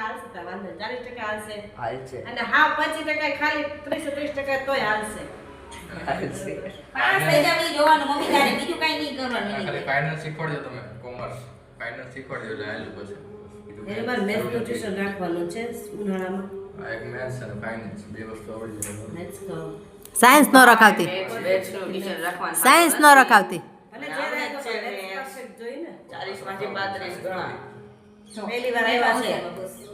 હાલશે તાર વાંધો નહીં. 40% હાલશે હાલ છે અને હા 25% ખાલી 30% તોય હાલશે. હાલ છે પાસ થઈ જાવી જોવાનું મમ્મી તારે બીજું કાઈ નહીં કરવાનું ખાલી ફાઇનલ શીખવાડજો તમે કોમર્સ ફાઇનલ શીખવાડજો એટલે હાલું પછી એટલે મારે મેથ્સ નું ટ્યુશન રાખવાનું છે ઉનાળામાં. આ એક મેથ્સ અને ફાઇનાન્સ બે વસ્તુ આવડી જાય મેથ્સ તો સાયન્સ ન રખાવતી બેચનું ટ્યુશન રાખવાનું સાયન્સ ન રખાવતી ભલે જે રહે તો મેથ્સ પરફેક્ટ જોઈ ને. 40 માંથી 32 ગણા પહેલી વાર આવ્યા છે.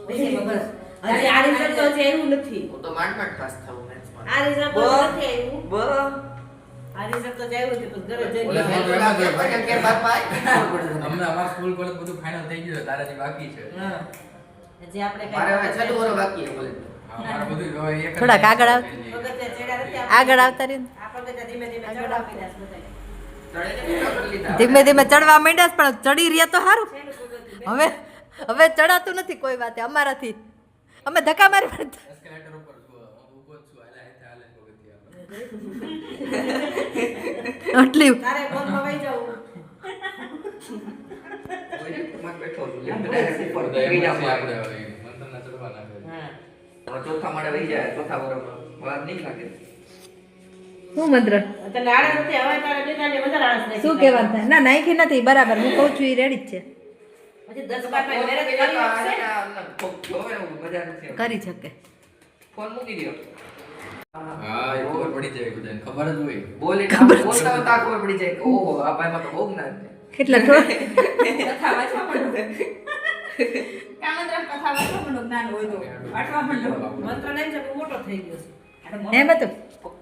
પહેલી વખત. હજી આ રિઝલ્ટ તો હજી આવ્યું નથી. હું તો માંડ પાસ થવું મેથ્સમાં આ રિઝલ્ટ તો નથી આવ્યું. આ રિઝલ્ટ તો જ આવ્યું છે પણ ઘરે જઈને ઓલા મેં તો લાગે વચન કે બાપા અમને અમાર સ્કૂલ કોલેજ બધું ફાઇનલ થઈ ગયું છે તારાથી બાકી છે હા. હજી આપણે મારે હવે છેલ્લું વરસ બાકી છે કોલેજ હા, મારે બધું હવે એક જ થોડાક આગળ આવ. થઈ ગયું. પગથિયા ચડ્યા નથી આગળ આવતા રહ્યું આ પગથિયા ધીમે ધીમે ચડવા માંડ્યા છે બધાય. ધીમે ધીમે ચડવા માંડ્યા છે, પણ ચડી રહ્યા તો સારું. છેલ્લું પગથિયું. હવે હવે ચડાતું નથી કોઈ વાતે અમારાથી. અમે ધક્કા મારી મારતા. એસ્કેલેટર ઉપર છું, હું ઊભો જ છું, હાલે પગથિયા. આટલી તારે બોલમાં વહી જવું. માં બેઠો છું બધા એમ જ છે બીજા આપણે હવે મંથનના ચડવાના છે. ચોથા માળે વહી જાય ચોથા વરમાં વાત નહીં લાગે શું મંત્ર તને આળસ નથી હવે તારે બીજાને વધારે આળસ નાખી શું કહેવાનું થાય? ના નાખી નથી બરાબર. હું કહું છું એ રેડી જ છે. પછી 10 બાર મહેનત કરી શકશે. મજા નથી કરી શકે. ફોન મૂકી દો હા એ ખબર પડી જાય બધાને ખબર જ હોય બોલે બોલતા હોતા ખબર પડી જાય કે ઓહો આ ભાઈમાં તો બહુ જ્ઞાન છે કેટલા થોડા કથા વાંચવા માંડો કામંદ્ર કથા વાંચવા માંડો જ્ઞાન હોય તો વાંચવા માંડો મંત્ર નહીં છે પણ મોટો થઈ ગયો છે. એમ હતું.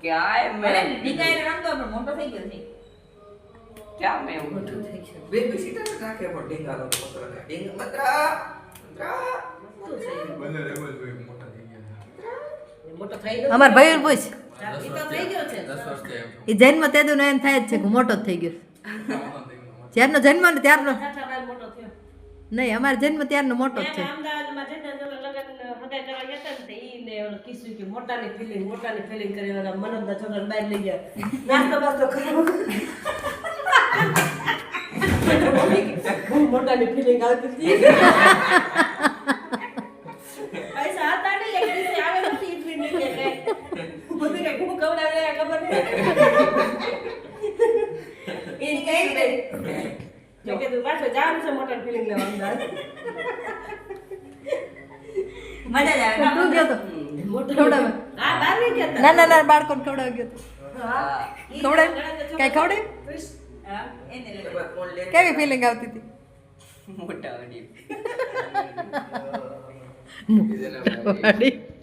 ક્યાંય ભલે મેં ડીકાઈને રમતો પણ મોટો થઈ ગયો છે ક્યાં મેં એવું મોટો થઈ ગયો. બે સીટર રાખે પણ ઢીંગાલો મંત્ર ને ઢીંગ મંત્ર શું છે એ? બંને લેવલ હોય મોટા થઈ ગયા એ મોટો થઈ ગયો. અમાર ભાઈ પૂછ. ઈ તો થઈ ગયો છે. 10 વર્ષ થયા એ જન્મ તેદું એમ થાય જ છે કે મોટો જ થઈ ગયો. જ્યારનો જન્મ ને ત્યારનો છઠ્ઠા બાર મોટો થયો. નહીં, અમારો જન્મ ત્યારનો મોટો જ છે. મેં અમદાવાદમાં જઈને લગન હગાઈ કરવા ગયા હતા ને તો ઈને ઓલું કીધું કે મોટાની ફિલિંગ કરી ઓલા મનોજના છોકરાને બહાર લઈ ગયા. નાસ્તો બાસ્તો કરાવો. બહુ મોટાની ફિલિંગ આવતી હતી. પૈસા હતા નહીં, એક દિવસે આવે નથી એટલી નહીં કે બધું કઈ હું ખવડાવે ખબર નહીં. એની કઈ નહીં. જો કે તું પાછો જવાનું છે મોટાની ફિલિંગ લેવા અમદાવાદ. મજા જ આવે તું ગયો તો મોટો ખવડાવવા? હા, બહાર નહીં ગયા હતા. ના ના ના બાળકોને ખવડાવી ગયો તો. હા. ખવડાવ્યું? કાંઈ ખવડાવ્યું? હા એને લે ફોન લે કેવી ફિલિંગ આવતી હતી? મોટા વડી ગયા